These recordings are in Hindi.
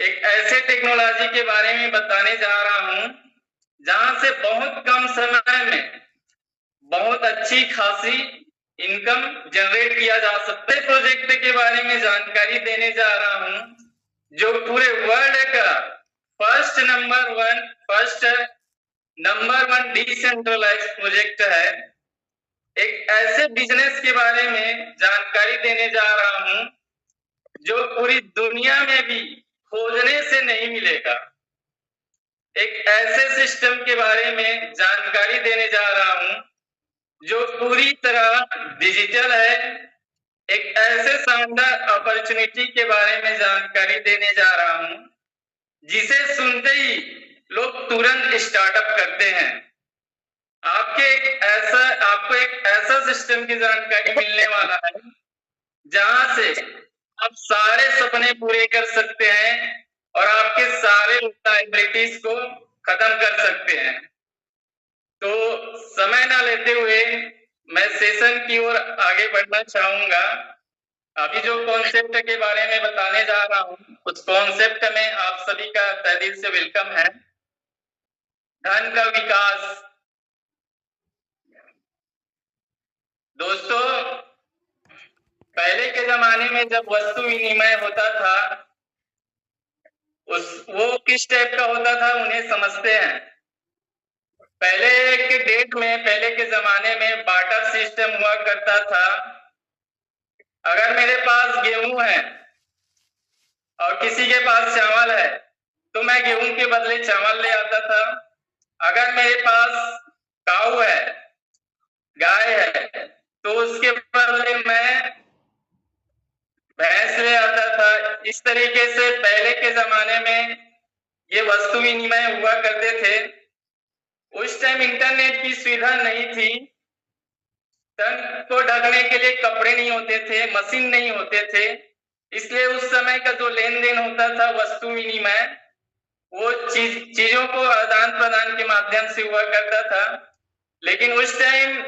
एक ऐसे टेक्नोलॉजी के बारे में बताने जा रहा हूं जहां से बहुत कम समय में बहुत अच्छी खासी इनकम जनरेट किया जा सकता है। प्रोजेक्ट के बारे में जानकारी देने जा रहा हूं जो पूरे वर्ल्ड का first number one decentralize project है। एक ऐसे बिजनेस के बारे में जानकारी देने जा रहा हूं जो पूरी दुनिया में भी खोजने से नहीं मिलेगा। एक ऐसे सिस्टम के बारे में जानकारी देने जा रहा हूं जो पूरी तरह डिजिटल है। एक ऐसे शानदार अपॉर्चुनिटी के बारे में जानकारी देने जा रहा हूं जिसे सुनते ही लोग तुरंत स्टार्टअप करते हैं। आपको एक ऐसा सिस्टम की जानकारी मिलने वाला है जहां से आप सारे सपने पूरे कर सकते हैं और आपके सारे लायबिलिटीज को खत्म कर सकते हैं। तो समय ना लेते हुए मैं सेशन की ओर आगे बढ़ना चाहूंगा। अभी जो कॉन्सेप्ट के बारे में बताने जा रहा हूं उस कॉन्सेप्ट में आप सभी का तहे दिल से वेलकम है। धन का विकास। दोस्तों, पहले के जमाने में जब वस्तु विनिमय होता था वो किस टाइप का होता था उन्हें समझते हैं। पहले के जमाने में बार्टर सिस्टम हुआ करता था। अगर मेरे पास गेहूं है और किसी के पास चावल है तो मैं गेहूं के बदले चावल ले आता था। अगर मेरे पास काऊ है, गाय है, तो उसके बदले मैं भैंस ले आता था। इस तरीके से पहले के जमाने में ये वस्तु विनिमय हुआ करते थे। उस टाइम इंटरनेट की सुविधा नहीं थी, तन को ढकने के लिए कपड़े नहीं होते थे, मशीन नहीं होते थे, इसलिए उस समय का जो लेन देन होता था वस्तु विनिमय वो चीजों को आदान प्रदान के माध्यम से हुआ करता था। लेकिन उस टाइम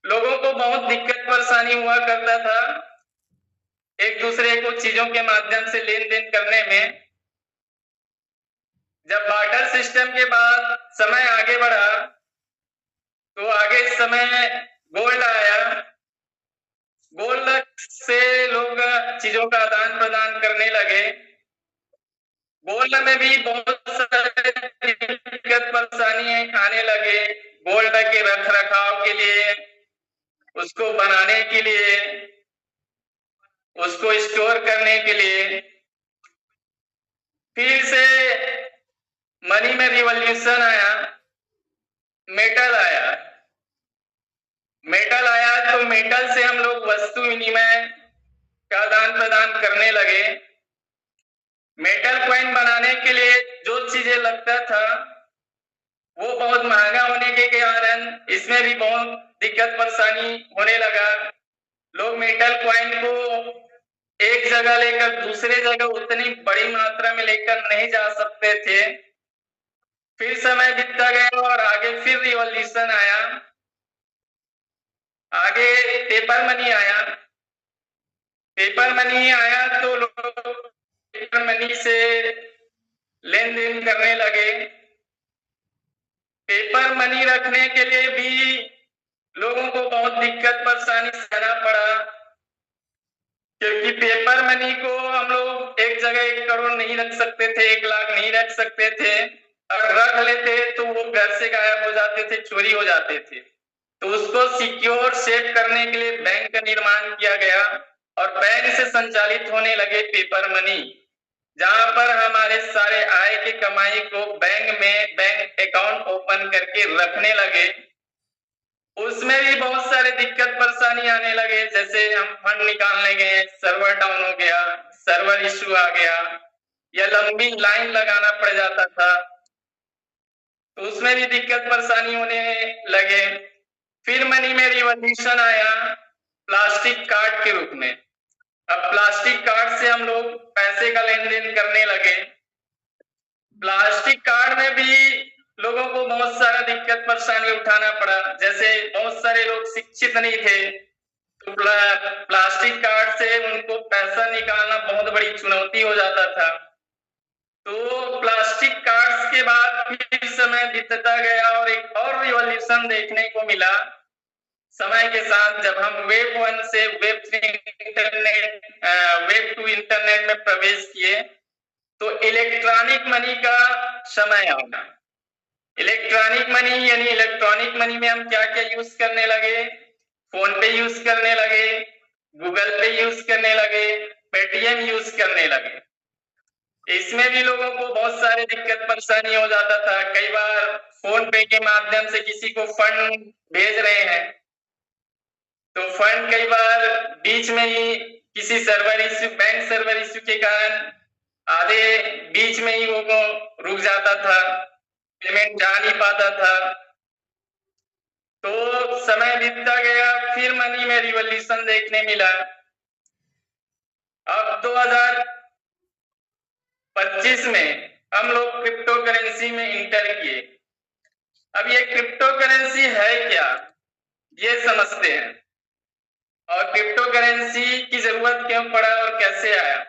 लोगों को बहुत दिक्कत परेशानी हुआ करता था एक दूसरे को चीजों के माध्यम से लेन देन करने में। जब बार्टर सिस्टम के बाद समय आगे बढ़ा तो आगे समय गोल्ड आया। गोल्ड से लोग चीजों का आदान प्रदान करने लगे। गोल्ड में भी बहुत सारे दिक्कत परेशानी आने लगे। गोल्ड के रख रखाव के लिए, उसको बनाने के लिए, उसको स्टोर करने के लिए। फिर से मनी में रिवॉल्यूशन आया, मेटल आया। मेटल आया तो मेटल से हम लोग वस्तु विनिमय का आदान प्रदान करने लगे। मेटल कॉइन बनाने के लिए जो चीजें लगता था वो बहुत महंगा होने के कारण इसमें भी बहुत दिक्कत परेशानी होने लगा। लोग मेटल कॉइन को एक जगह लेकर दूसरे जगह उतनी बड़ी मात्रा में लेकर नहीं जा सकते थे। फिर समय बीतता गया और आगे फिर रिवॉल्यूशन आया। आगे पेपर मनी आया। पेपर मनी आया तो लोग पेपर मनी से लेन देन करने लगे। पेपर मनी रखने के लिए भी लोगों को बहुत दिक्कत परेशानी सहना पड़ा, क्योंकि पेपर मनी को हम लोग एक जगह 1 करोड़ नहीं रख सकते थे, 1 लाख नहीं रख सकते थे। अगर रख लेते तो वो घर से गायब हो जाते थे, चोरी हो जाते थे। तो उसको सिक्योर सेफ करने के लिए बैंक का निर्माण किया गया और बैंक से संचालित होने लगे पेपर मनी, जहां पर हमारे सारे आय की कमाई को बैंक में बैंक अकाउंट ओपन करके रखने लगे। उसमें भी बहुत सारे दिक्कत परेशानी आने लगे, जैसे हम फंड निकालने गए, सर्वर डाउन हो गया, सर्वर इश्यू आ गया या लंबी लाइन लगाना पड़ जाता था, तो उसमें भी दिक्कत परेशानी होने लगे। फिर मनी में रिवॉल्यूशन आया प्लास्टिक कार्ड के रूप में। अब प्लास्टिक कार्ड से हम लोग पैसे का लेन देन करने लगे। प्लास्टिक कार्ड में भी लोगों को बहुत सारा दिक्कत परेशानी उठाना पड़ा, जैसे बहुत सारे लोग शिक्षित नहीं थे तो प्लास्टिक कार्ड से उनको पैसा निकालना बहुत बड़ी चुनौती हो जाता था। तो प्लास्टिक कार्ड्स के बाद फिर समय बीतता गया और एक और रिवॉल्यूशन देखने को मिला समय के साथ, जब हम वेब 1 से वेब 3 इंटरनेट वेब 2 इंटरनेट में प्रवेश किए तो इलेक्ट्रॉनिक मनी का समय आया। इलेक्ट्रॉनिक मनी यानी इलेक्ट्रॉनिक मनी में हम क्या क्या यूज करने लगे, फोन पे यूज करने लगे, गूगल पे यूज करने लगे, पेटीएम यूज करने लगे। इसमें भी लोगों को बहुत सारे दिक्कत परेशानी हो जाता था। कई बार फोन पे के माध्यम से किसी को फंड भेज रहे हैं तो फंड कई बार बीच में ही किसी server issue, bank server issue के कारण आधे बीच में ही वो रुक जाता था, पेमेंट जा नहीं पाता था। तो समय बीतता गया, फिर मनी में रिवॉल्यूशन देखने मिला। अब 2025 में हम लोग क्रिप्टो करेंसी में इंटर किए। अब ये क्रिप्टो करेंसी है क्या, ये समझते हैं, और क्रिप्टो करेंसी की जरूरत क्यों पड़ा और कैसे आया।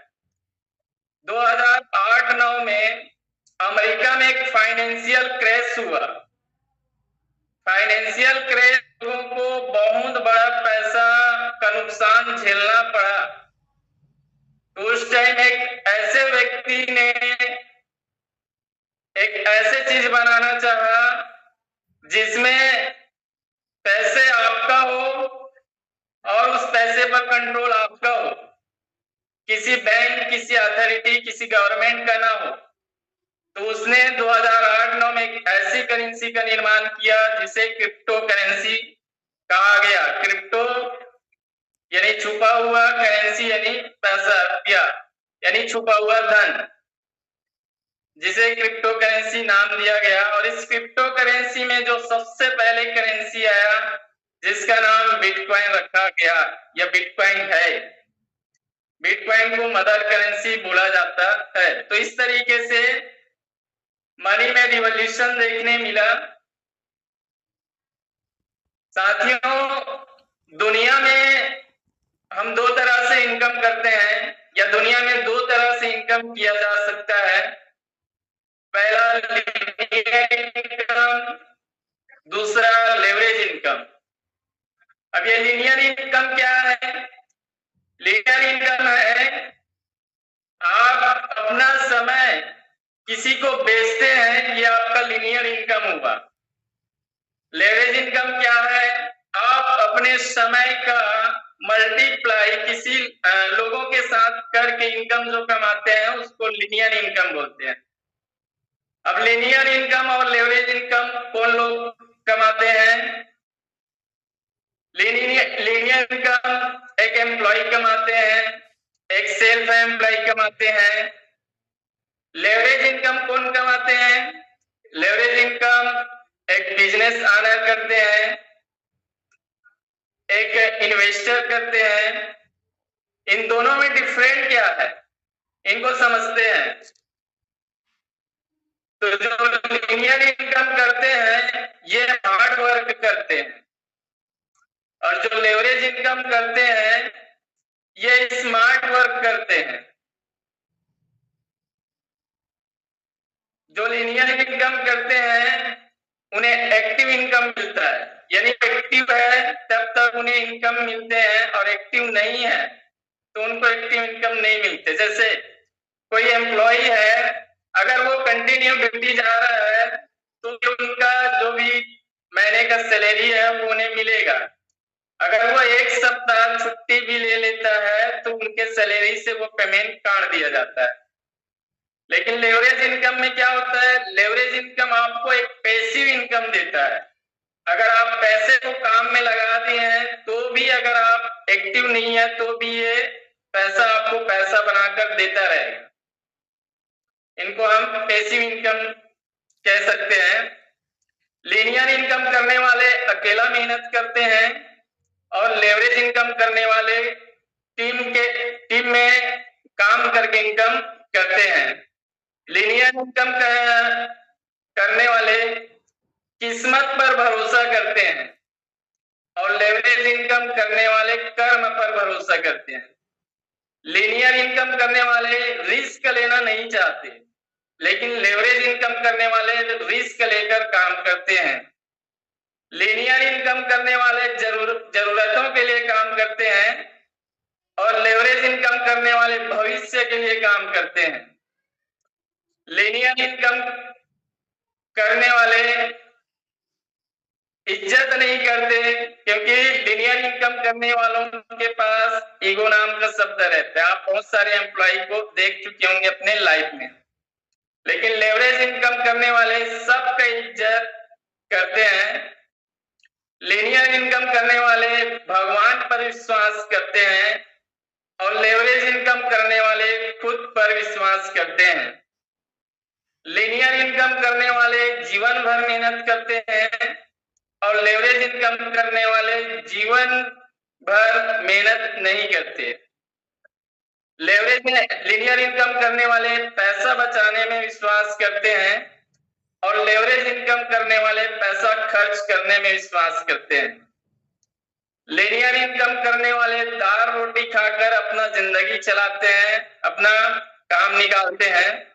2008-9 में अमेरिका में एक फाइनेंशियल क्रैश हुआ। फाइनेंशियल क्रैश लोगों को बहुत बड़ा पैसा का नुकसान झेलना पड़ा। तो उस टाइम एक ऐसे व्यक्ति ने एक ऐसे चीज बनाना चाहा जिसमें पैसे आपका हो और उस पैसे पर कंट्रोल आपका हो, किसी बैंक, किसी अथॉरिटी, किसी गवर्नमेंट का ना हो। तो उसने 2008-9 में एक ऐसी करेंसी का निर्माण किया जिसे क्रिप्टो करेंसी कहा गया। क्रिप्टो यानी छुपा हुआ, करेंसी यानी पैसा, रुपया यानी छुपा हुआ धन, जिसे क्रिप्टो करेंसी नाम दिया गया। और इस क्रिप्टो करेंसी में जो सबसे पहले करेंसी आया जिसका नाम बिटकॉइन रखा गया, या बिटकॉइन है, बिटकॉइन को मदर करेंसी बोला जाता है। तो इस तरीके से मनी में रिवॉल्यूशन देखने मिला। साथियों, दुनिया में हम दो तरह से इनकम करते हैं, या दुनिया में दो तरह से इनकम किया जा सकता है। पहला लीनियर इनकम, दूसरा लेवरेज इनकम। अब ये लीनियर इनकम क्या है? लीनियर इनकम है आप अपना समय किसी को बेचते हैं, ये आपका लीनियर इनकम हुआ। लेवरेज इनकम क्या है? आप अपने समय का मल्टीप्लाई किसी लोगों के साथ करके इनकम जो कमाते हैं उसको लीनियर इनकम बोलते हैं। अब लीनियर इनकम और लेवरेज इनकम कौन लोग कमाते हैं? लीनियर इनकम एक एम्प्लॉय कमाते हैं, एक सेल्फ एम्प्लॉय कमाते हैं। लेवरेज इनकम कौन कमाते हैं? लेवरेज इनकम एक बिजनेस ऑनर करते हैं, एक इन्वेस्टर करते हैं। इन दोनों में डिफरेंट क्या है, इनको समझते हैं। तो जो लीनियर इनकम करते हैं ये हार्ड वर्क करते हैं, और जो लेवरेज इनकम करते हैं ये स्मार्ट वर्क करते हैं। जो लीनियर इनकम करते हैं उन्हें एक्टिव इनकम मिलता है, यानी एक्टिव है तब तक उन्हें इनकम मिलते हैं, और एक्टिव नहीं है तो उनको एक्टिव इनकम नहीं मिलते। जैसे कोई एम्प्लॉय है, अगर वो कंटिन्यू ड्यूटी जा रहा है तो उनका जो भी महीने का सैलरी है वो उन्हें मिलेगा। अगर वो एक सप्ताह छुट्टी भी ले लेता है तो उनके सैलरी से वो पेमेंट काट दिया जाता है। लेकिन लेवरेज इनकम में क्या होता है? लेवरेज इनकम आपको एक पैसिव इनकम देता है। अगर आप पैसे को काम में लगा दिए हैं तो भी, अगर आप एक्टिव नहीं है तो भी ये पैसा आपको पैसा बनाकर देता रहेगा। इनको हम पैसिव इनकम कह सकते हैं। लीनियर इनकम करने वाले अकेला मेहनत करते हैं, और लेवरेज इनकम करने वाले टीम में काम करके इनकम करते हैं। लीनियर इनकम करने वाले किस्मत पर भरोसा करते हैं, और लेवरेज इनकम करने वाले कर्म पर भरोसा करते हैं। लीनियर इनकम करने वाले रिस्क लेना नहीं चाहते, लेकिन लेवरेज इनकम करने वाले रिस्क लेकर काम करते हैं। लीनियर इनकम करने वाले जरूरतों के लिए काम करते हैं और लेवरेज इनकम करने वाले भविष्य के लिए काम करते हैं। लीनियर इनकम करने वाले इज्जत नहीं करते, क्योंकि लीनियर इनकम करने वालों के पास ईगो नाम का शब्द रहता है। आप बहुत सारे एम्प्लॉय को देख चुके होंगे अपने लाइफ में, लेकिन लेवरेज इनकम करने वाले सबका इज्जत करते हैं। लीनियर इनकम करने वाले भगवान पर विश्वास करते हैं और लेवरेज इनकम करने वाले खुद पर विश्वास करते हैं। लीनियर इनकम करने वाले जीवन भर मेहनत करते हैं और लेवरेज इनकम करने वाले जीवन भर मेहनत नहीं करते। लीनियर इनकम करने वाले पैसा बचाने में विश्वास करते हैं और लेवरेज इनकम करने वाले पैसा खर्च करने में विश्वास करते हैं। लीनियर इनकम करने वाले दाल रोटी खाकर अपना जिंदगी चलाते हैं, अपना काम निकालते हैं,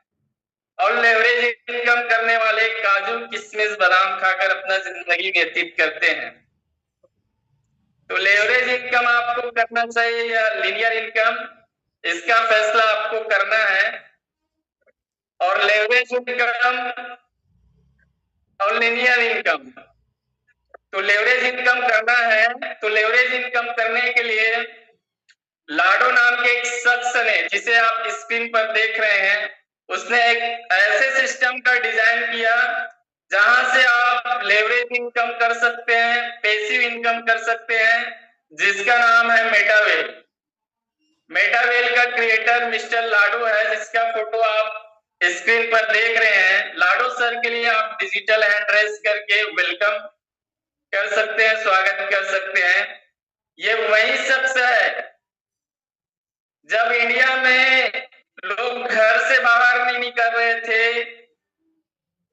और लेवरेज इनकम करने वाले काजू किशमिश बादाम खाकर अपना जिंदगी व्यतीत करते हैं। तो लेवरेज इनकम आपको करना चाहिए या लीनियर इनकम, इसका फैसला आपको करना है। और लेवरेज इनकम और लीनियर इनकम, तो लेवरेज इनकम करना है तो लेवरेज इनकम करने के लिए लाडो नाम के एक शख्स ने, जिसे आप स्क्रीन पर देख रहे हैं, उसने एक ऐसे सिस्टम का डिजाइन किया जहां से आप लेवरेज इनकम कर सकते हैं, पैसिव इनकम कर सकते हैं, जिसका नाम है मेटावेल। मेटावेल का क्रिएटर मिस्टर लाडो है, जिसका फोटो आप स्क्रीन पर देख रहे हैं। लाडो सर के लिए आप डिजिटल हैंड रेस करके वेलकम कर सकते हैं, स्वागत कर सकते हैं। ये वही शख्स है जब इंडिया में लोग घर से बाहर नहीं निकल रहे थे,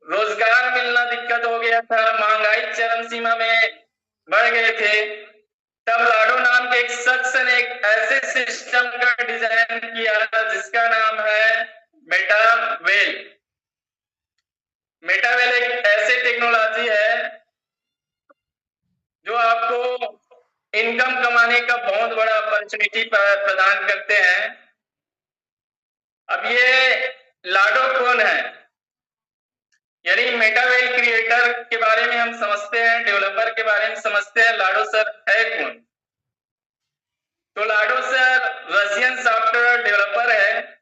रोजगार मिलना दिक्कत हो गया था, महंगाई चरम सीमा में बढ़ गए थे, तब लाडो नाम के एक शख्स ने एक ऐसे सिस्टम का डिजाइन किया जिसका नाम है मेटावेल। मेटावेल एक ऐसी टेक्नोलॉजी है जो आपको इनकम कमाने का बहुत बड़ा अपॉर्चुनिटी प्रदान करते हैं। अब ये लाडो कौन है, यानी मेटावेल क्रिएटर के बारे में हम समझते हैं, डेवलपर के बारे में समझते हैं, लाडो सर है कौन। तो लाडो सर रशियन सॉफ्टवेयर डेवलपर है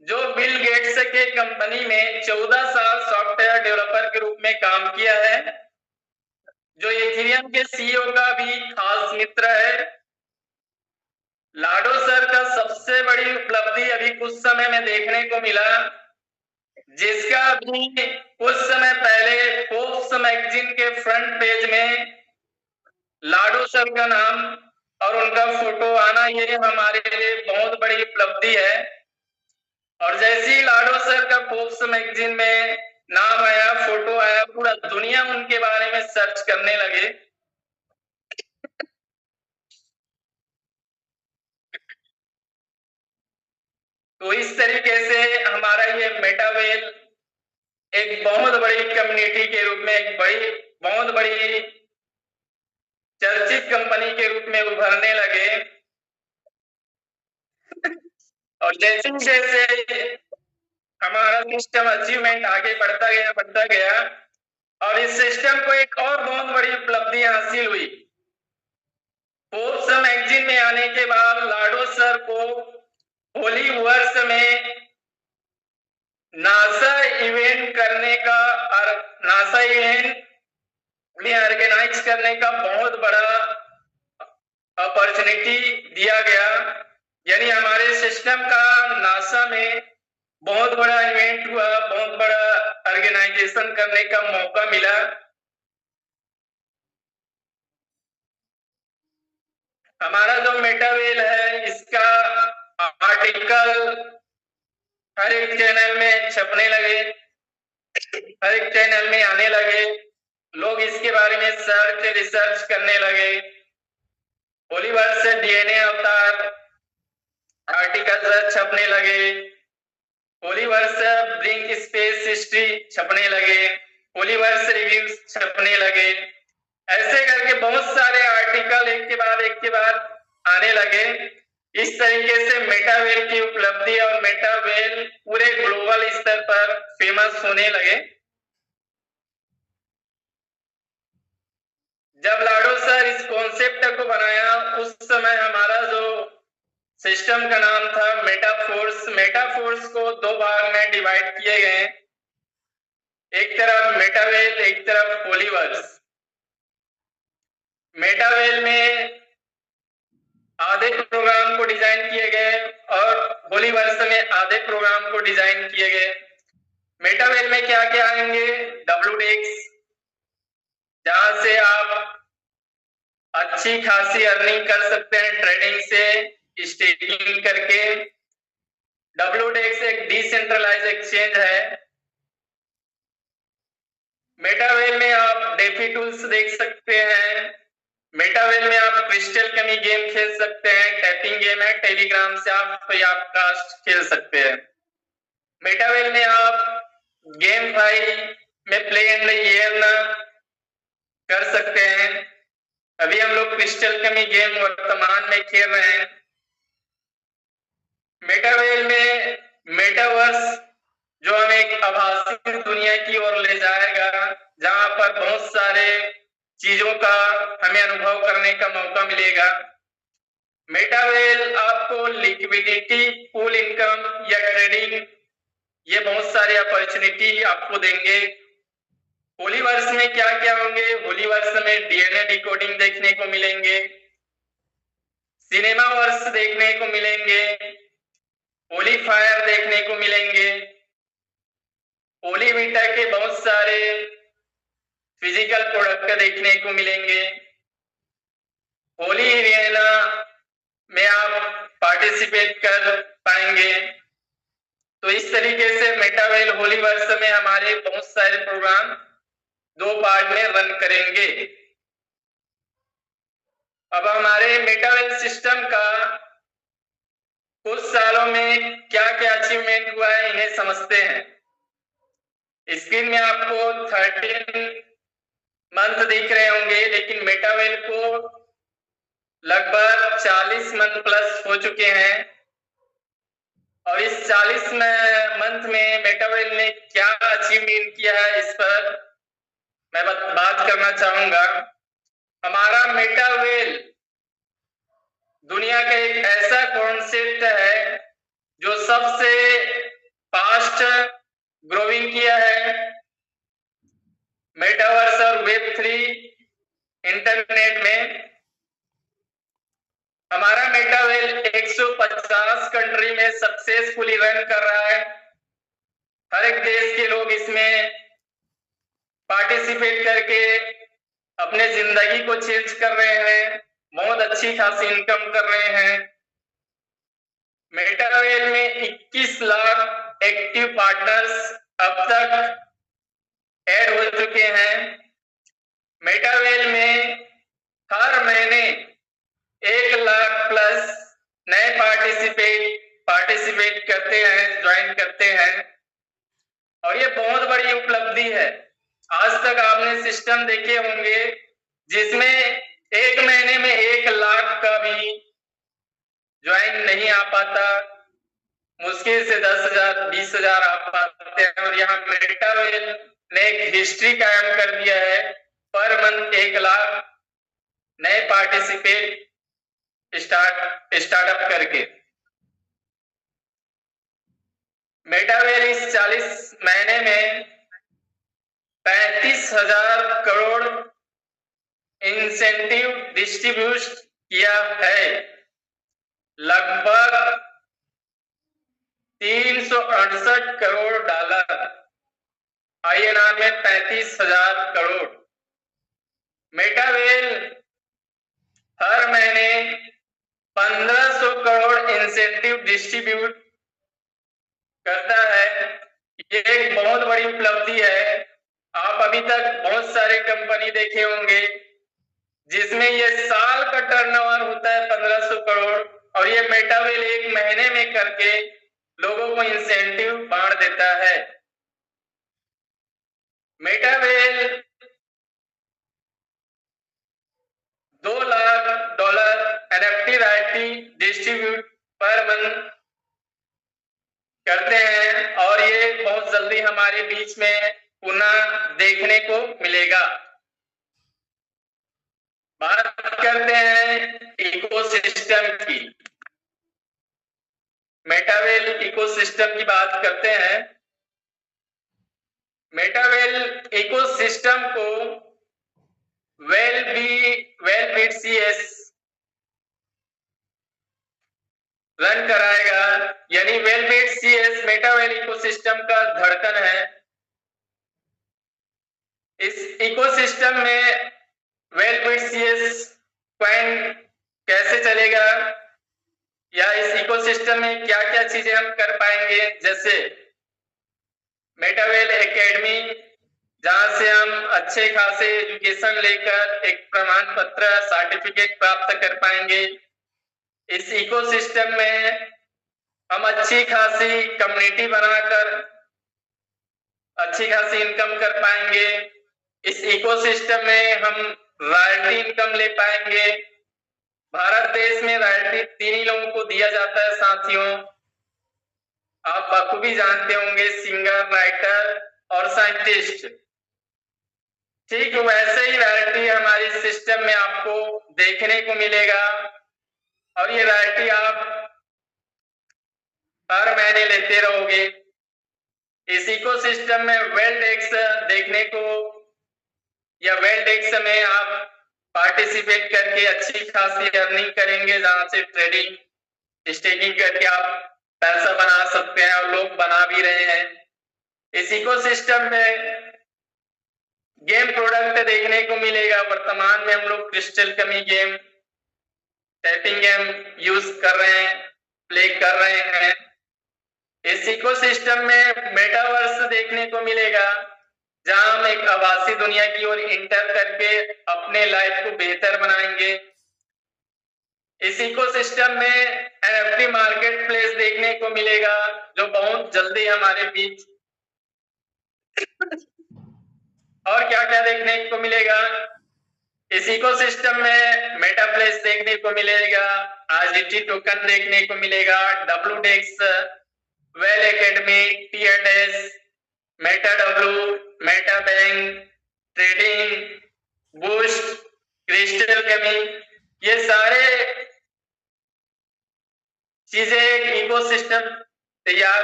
जो बिल गेट्स के कंपनी में 14 साल सॉफ्टवेयर डेवलपर के रूप में काम किया है, जो इथेरियम के सीईओ का भी खास मित्र है। लाडो सर का सबसे बड़ी उपलब्धि अभी कुछ समय में देखने को मिला, जिसका अभी कुछ समय पहले फोर्ब्स मैगजीन के फ्रंट पेज में लाडो सर का नाम और उनका फोटो आना, ये हमारे लिए बहुत बड़ी उपलब्धि है। और जैसे ही लाडो सर का फोर्ब्स मैगजीन में नाम आया, फोटो आया, पूरा दुनिया उनके बारे में सर्च करने लगे। तो इस तरीके से हमारा ये मेटावेल एक बहुत बड़ी कम्युनिटी के रूप में, एक बहुत बड़ी चर्चित कंपनी के रूप में उभरने लगे। और जैसे जैसे हमारा सिस्टम अचीवमेंट आगे बढ़ता गया और इस सिस्टम को एक और बहुत बड़ी उपलब्धि हासिल हुई। फोर्ब्स मैगजीन में आने के बाद लाडो सर को होली वर्ष में नासा इवेंट में ऑर्गेनाइज करने का बहुत बड़ा अपॉर्चुनिटी दिया गया, यानी हमारे सिस्टम का नासा में बहुत बड़ा इवेंट हुआ, बहुत बड़ा ऑर्गेनाइजेशन करने का मौका मिला। हमारा जो मेटावेल है, इसका आर्टिकल हर एक चैनल में छपने लगे, हर एक चैनल में आने लगे, लोग इसके बारे में रिसर्च करने लगे। ओलिवर से डीएनए अवतार आर्टिकल छपने लगे, होलीवर्स ब्लिंक स्पेस हिस्ट्री छपने लगे, होलीवर्स रिव्यूज छपने लगे, ऐसे करके बहुत सारे आर्टिकल एक के बाद आने लगे। इस तरीके से मेटावेल की उपलब्धि और मेटावेल पूरे ग्लोबल स्तर पर फेमस होने लगे। जब लाडो सर इस कॉन्सेप्ट को बनाया उस समय हमारा जो सिस्टम का नाम था मेटाफोर्स। मेटाफोर्स को दो भाग में डिवाइड किए गए, एक तरफ मेटावेल एक तरफ होलीवर्स। मेटावेल में आधे प्रोग्राम को डिजाइन किए गए और होलीवर्स में आधे प्रोग्राम को डिजाइन किए गए। मेटावेल में क्या क्या आएंगे? WDEX, जहां से आप अच्छी खासी अर्निंग कर सकते हैं ट्रेडिंग से, स्टेकिंग करके। WDEX एक डिसेंट्रलाइज एक्सचेंज है। मेटावेल में आप डेफी टूल्स देख सकते हैं। मेटावेल में आप क्रिस्टल कमी गेम खेल सकते हैं, टैपिंग गेम है, टेलीग्राम से आप कास्ट खेल सकते हैं। मेटावेल में आप गेम फाइल में प्ले एंड अर्न कर सकते हैं। अभी हम लोग क्रिस्टल कमी गेम वर्तमान में खेल रहे हैं। मेटावेल में मेटावर्स जो हमें एक आभासी दुनिया की ओर ले जाएगा, जहां पर बहुत सारे चीजों का हमें अनुभव करने का मौका मिलेगा। मेटावेल आपको लिक्विडिटी, पूल इनकम या ट्रेडिंग, ये बहुत सारे अपॉर्चुनिटी आपको देंगे। होलीवर्स में क्या क्या होंगे? होलीवर्स में DNA डिकोडिंग देखने को मिलेंगे, सिनेमा वर्स देखने को मिलेंगे, होलीफायर देखने को मिलेंगे, होलीवीटा के बहुत सारे फिजिकल प्रोडक्ट देखने को मिलेंगे। होली एरिना में आप पार्टिसिपेट कर पाएंगे। तो इस तरीके से मेटावेल होलीवर्स में हमारे बहुत सारे प्रोग्राम दो पार्ट में रन करेंगे। अब हमारे मेटावेल सिस्टम का कुछ सालों में क्या क्या अचीवमेंट हुआ है, इन्हें समझते हैं। स्क्रीन में आपको 13 मंथ दिख रहे होंगे, लेकिन मेटावेल को लगभग 40 मंथ प्लस हो चुके हैं। और इस 40 मंथ में मेटावेल ने क्या अचीवमेंट किया है, इस पर मैं बात करना चाहूंगा। हमारा मेटावेल दुनिया का एक ऐसा कॉन्सेप्ट है जो सबसे फास्ट ग्रोइंग किया है। मेटावर्स और वेब3 इंटरनेट में हमारा मेटावेल 150 कंट्री में सक्सेसफुली रन कर रहा है। हर एक देश के लोग इसमें पार्टिसिपेट करके अपने जिंदगी को चेंज कर रहे हैं, बहुत अच्छी खासी इनकम कर रहे हैं। मेटावेल में 21 लाख एक्टिव पार्टनर्स अब तक ऐड हो चुके हैं। मेटावेल में हर महीने 1 लाख प्लस नए पार्टिसिपेट करते हैं, ज्वाइन करते हैं, और ये बहुत बड़ी उपलब्धि है। आज तक आपने सिस्टम देखे होंगे जिसमें एक महीने में 1 लाख का भी ज्वाइन नहीं आ पाता, मुश्किल से 10,000 20,000 आ पाते हैं। और यहाँ मेटावेल ने एक हिस्ट्री कायम कर दिया है, पर मंथ 1 लाख नए पार्टिसिपेट स्टार्टअप करके। मेटावेल इस 40 महीने में 35,000 करोड़ इंसेंटिव डिस्ट्रीब्यूट किया है। लगभग $368 करोड़ INR में 35,000 करोड़। मेटावेल हर महीने 1,500 करोड़ इंसेंटिव डिस्ट्रीब्यूट करता है। ये एक बहुत बड़ी उपलब्धि है। आप अभी तक बहुत सारे कंपनी देखे होंगे जिसमें ये साल का टर्नओवर होता है 1,500 करोड़, और ये मेटावेल एक महीने में करके लोगों को इंसेंटिव बांट देता है। मेटावेल $2 lakh NFT royalty distribute per month करते हैं और ये बहुत जल्दी हमारे बीच में पुनः देखने को मिलेगा। बात करते हैं इकोसिस्टम की। मेटावेल इकोसिस्टम की बात करते हैं। मेटावेल इकोसिस्टम को वेलबीट रन कराएगा, यानी वेलबीट मेटावेल इकोसिस्टम का धड़कन है। इस इकोसिस्टम में वेलबीट कॉइन कैसे चलेगा या इस इकोसिस्टम में क्या क्या चीजें हम कर पाएंगे, जैसे मेटावेल एकेडमी, जहां से हम अच्छे खासे एजुकेशन लेकर एक प्रमाण पत्र सर्टिफिकेट प्राप्त कर पाएंगे। इस इकोसिस्टम में हम अच्छी खासी कम्युनिटी बनाकर अच्छी खासी इनकम कर पाएंगे। इस इकोसिस्टम में हम रॉयल्टी इनकम ले पाएंगे। भारत देश में रॉयल्टी 3 ही लोगों को दिया जाता है साथियों, आप बखूबी जानते होंगे, सिंगर, राइटर और साइंटिस्ट। ठीक वैसे ही रॉयल्टी हमारे सिस्टम में आपको देखने को मिलेगा और ये रॉयल्टी आप हर महीने लेते रहोगे। इस इकोसिस्टम में वेल्डेक्स देखने को या वेल्डेक्स में आप पार्टिसिपेट करके अच्छी खासी अर्निंग करेंगे, जहां से ट्रेडिंग स्टेकिंग करके आप पैसा बना सकते हैं और लोग बना भी रहे हैं। इस इकोसिस्टम में गेम प्रोडक्ट देखने को मिलेगा। वर्तमान में हम लोग क्रिस्टल कमी गेम, टैपिंग गेम यूज कर रहे हैं, प्ले कर रहे हैं। इस इकोसिस्टम में मेटावर्स देखने को मिलेगा, जहां हम एक आभासी दुनिया की ओर इंटर करके अपने लाइफ को बेहतर बनाएंगे। इस इकोसिस्टम में NFT मार्केट प्लेस देखने को मिलेगा, जो बहुत जल्दी हमारे बीच और क्या क्या देखने को मिलेगा। इस इकोसिस्टम में मेटा प्लेस देखने को मिलेगा, RGT टोकन देखने को मिलेगा, WDEX, well academy, T&S, Meta W, Meta bank, trading, boost, crystal कमी, ये सारे चीजें एक इकोसिस्टम तैयार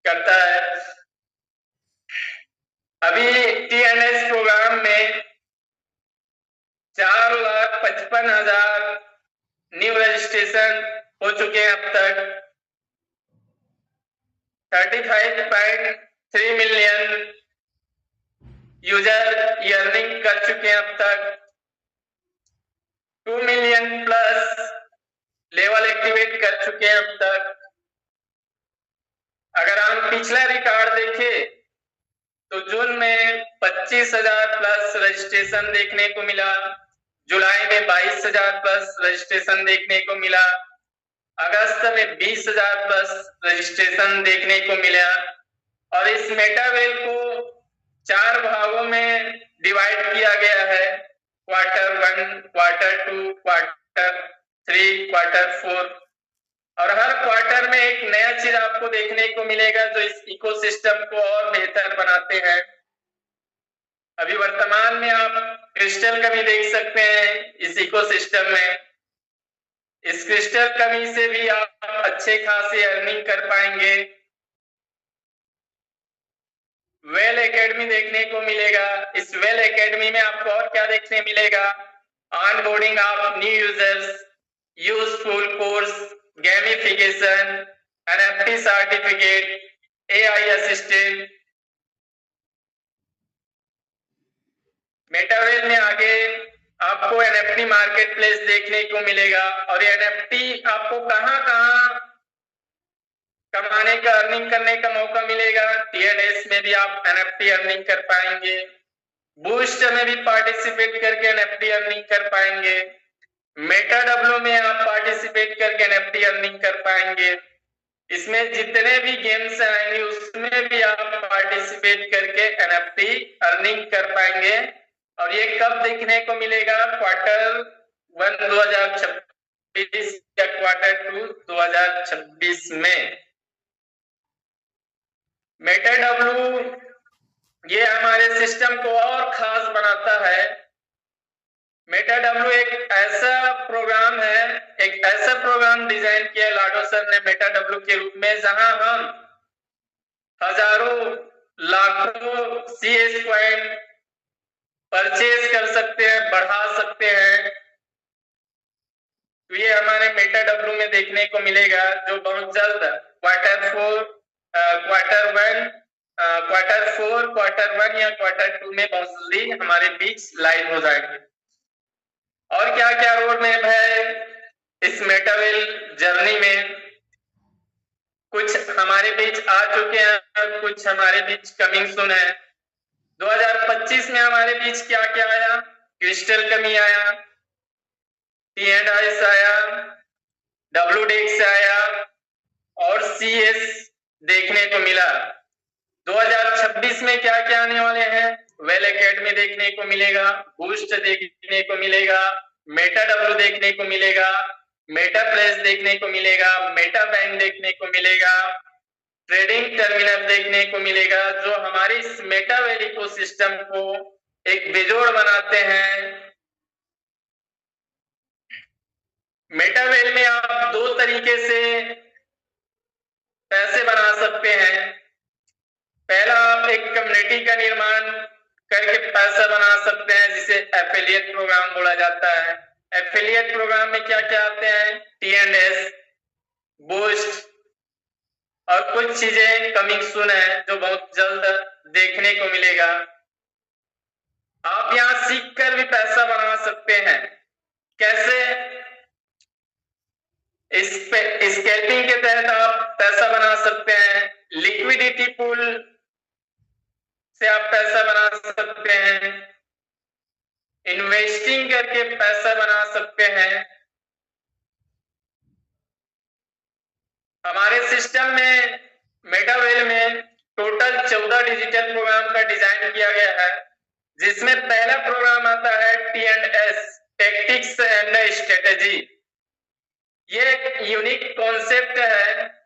करता है। अभी T&S प्रोग्राम में 4,55,000 न्यू रजिस्ट्रेशन हो चुके हैं। अब तक 35.3 मिलियन यूजर अर्निंग कर चुके हैं। अब तक 2 मिलियन प्लस लेवल एक्टिवेट कर चुके हैं अब तक। अगर हम पिछला रिकॉर्ड देखें तो जून में 25,000 प्लस रजिस्ट्रेशन देखने को मिला, जुलाई में 22,000 प्लस रजिस्ट्रेशन देखने को मिला, अगस्त में 20,000 प्लस रजिस्ट्रेशन देखने को मिला। और इस मेटावेल को 4 भागों में डिवाइड किया गया है, Q1, Q2, Q3, Q4, और हर क्वार्टर में एक नया चीज आपको देखने को मिलेगा जो इस इकोसिस्टम को और बेहतर बनाते हैं। अभी वर्तमान में आप क्रिस्टल कमी देख सकते हैं इस इकोसिस्टम में। इस क्रिस्टल कमी से भी आप अच्छे खासे अर्निंग कर पाएंगे। वेल एकेडमी देखने को मिलेगा। इस वेल एकेडमी में आपको और क्या देखने मिलेगा, onboarding of new users, useful course, gamification, NFT certificate, AI assistant. मेटावेल में आगे आपको NFT मार्केट प्लेस देखने को मिलेगा और NFT आपको कहां कहां कमाने का, अर्निंग करने का मौका मिलेगा। T&S में भी आप NFT अर्निंग कर पाएंगे, बूस्ट में भी पार्टिसिपेट करके NFT अर्निंग कर पाएंगे, मेटा W में आप पार्टिसिपेट करके NFT अर्निंग कर पाएंगे। इसमें जितने भी गेम्स आएंगे उसमें भी आप पार्टिसिपेट करके एनएफटी अर्निंग कर पाएंगे। और ये कब देखने को मिलेगा? Q1 2026 या Q2 2026 में। मेटाडब्ल्यू ये हमारे सिस्टम को और खास बनाता है। मेटाडब्ल्यू एक ऐसा प्रोग्राम है, एक ऐसा प्रोग्राम डिजाइन किया लाडो सर ने मेटाडब्ल्यू के रूप में, जहां हम हजारों लाखों CS पॉइंट परचेज कर सकते हैं, बढ़ा सकते हैं। तो ये हमारे मेटाडब्ल्यू में देखने को मिलेगा, जो बहुत जल्द Q4 या Q2 में बहुत जल्दी हमारे बीच लाइव हो जाएंगे। और क्या क्या रोड मैप है इस मेटावेल जर्नी में? कुछ हमारे बीच आ चुके हैं, कुछ हमारे बीच कमिंग सून है। 2025 में हमारे बीच क्या क्या आया? क्रिस्टल कमी आया, T&S आया, WDX आया और CS देखने को मिला। 2026 में क्या क्या आने वाले हैं? वेल एकेडमी देखने को मिलेगा, बूस्ट देखने को मिलेगा, मेटाडब्ल्यू देखने को मिलेगा, मेटा प्लेस देखने को मिलेगा, मेटा बैंक देखने को मिलेगा, ट्रेडिंग टर्मिनल देखने को मिलेगा, जो हमारे इस मेटावेल इकोसिस्टम को एक बेजोड़ बनाते हैं। मेटावेल में आप दो तरीके से पैसे बना सकते हैं। पहला, आप एक कम्युनिटी का निर्माण करके पैसा बना सकते हैं, जिसे एफिलिएट प्रोग्राम बोला जाता है। एफिलिएट प्रोग्राम में क्या क्या आते हैं? T&S, बूस्ट और कुछ चीजें कमिंग सून है, जो बहुत जल्द देखने को मिलेगा। आप यहाँ सीखकर भी पैसा बना सकते हैं। कैसे? स्कैल्पिंग के तहत आप पैसा बना सकते हैं, लिक्विडिटी पूल से आप पैसा बना सकते हैं, इन्वेस्टिंग करके पैसा बना सकते हैं। हमारे सिस्टम में मेटावेल में टोटल 14 डिजिटल प्रोग्राम का डिजाइन किया गया है, जिसमें पहला प्रोग्राम आता है T&S, टैक्टिक्स एंड स्ट्रेटेजी। ये एक यूनिक कॉन्सेप्ट है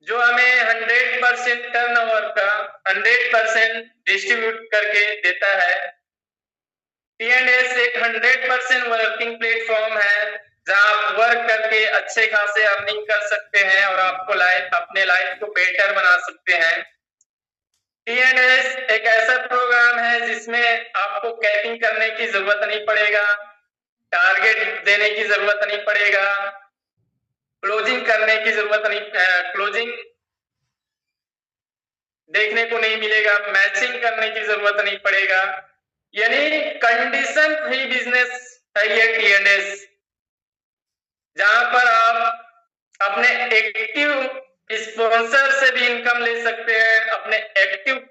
जो हमें 100% टर्नओवर का 100% डिस्ट्रीब्यूट करके देता है। T&S एक 100% वर्किंग प्लेटफॉर्म है, जहां आप वर्क करके अच्छे खासे अर्निंग कर सकते हैं और आपको अपने लाइफ को बेटर बना सकते हैं। T&S एक ऐसा प्रोग्राम है जिसमें आपको कैपिंग करने की जरूरत नहीं पड़ेगा, टारगेट देने की जरूरत नहीं पड़ेगा, क्लोजिंग करने की जरूरत नहीं, क्लोजिंग देखने को नहीं मिलेगा, मैचिंग करने की जरूरत नहीं पड़ेगा। यानी कंडीशन फ्री बिजनेस है ये T&S, जहां पर आप अपने एक्टिव स्पॉन्सर से भी इनकम ले सकते हैं, अपने एक्टिव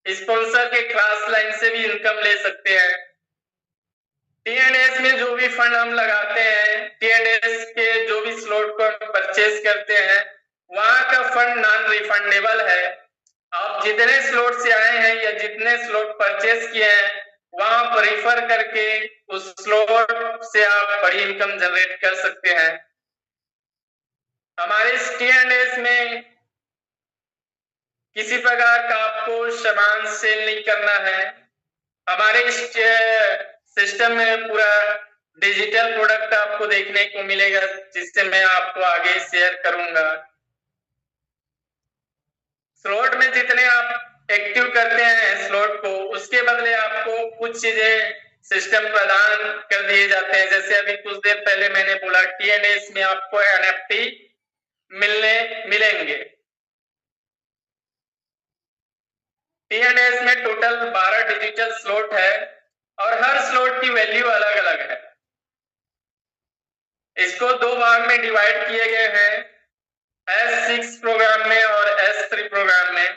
स्पॉन्सर के क्लास लाइन से भी इनकम ले सकते हैं। T&S में जो भी फंड हम लगाते हैं, T&S के जो भी स्लॉट को हम परचेज करते हैं, वहां का फंड नॉन रिफंडेबल है। आप जितने स्लॉट से आए हैं या जितने स्लॉट परचेज किए हैं, वहां पर रिफर करके उस स्लॉट से आप बड़ी इनकम जनरेट कर सकते हैं। हमारे इस T&S में किसी प्रकार का आपको सामान सेल नहीं करना है। हमारे इस सिस्टम में पूरा डिजिटल प्रोडक्ट आपको देखने को मिलेगा, जिससे मैं आपको आगे शेयर करूंगा। स्लॉट में जितने आप एक्टिव करते हैं स्लॉट को, उसके बदले आपको कुछ चीजें सिस्टम प्रदान कर दिए जाते हैं। जैसे अभी कुछ देर पहले मैंने बोला, T&S में आपको NFT मिलेंगे। T&S में टोटल 12 डिजिटल स्लॉट है और हर स्लॉट की वैल्यू अलग अलग है। इसको दो भाग में डिवाइड किए गए हैं, S6 प्रोग्राम में और S3 प्रोग्राम में।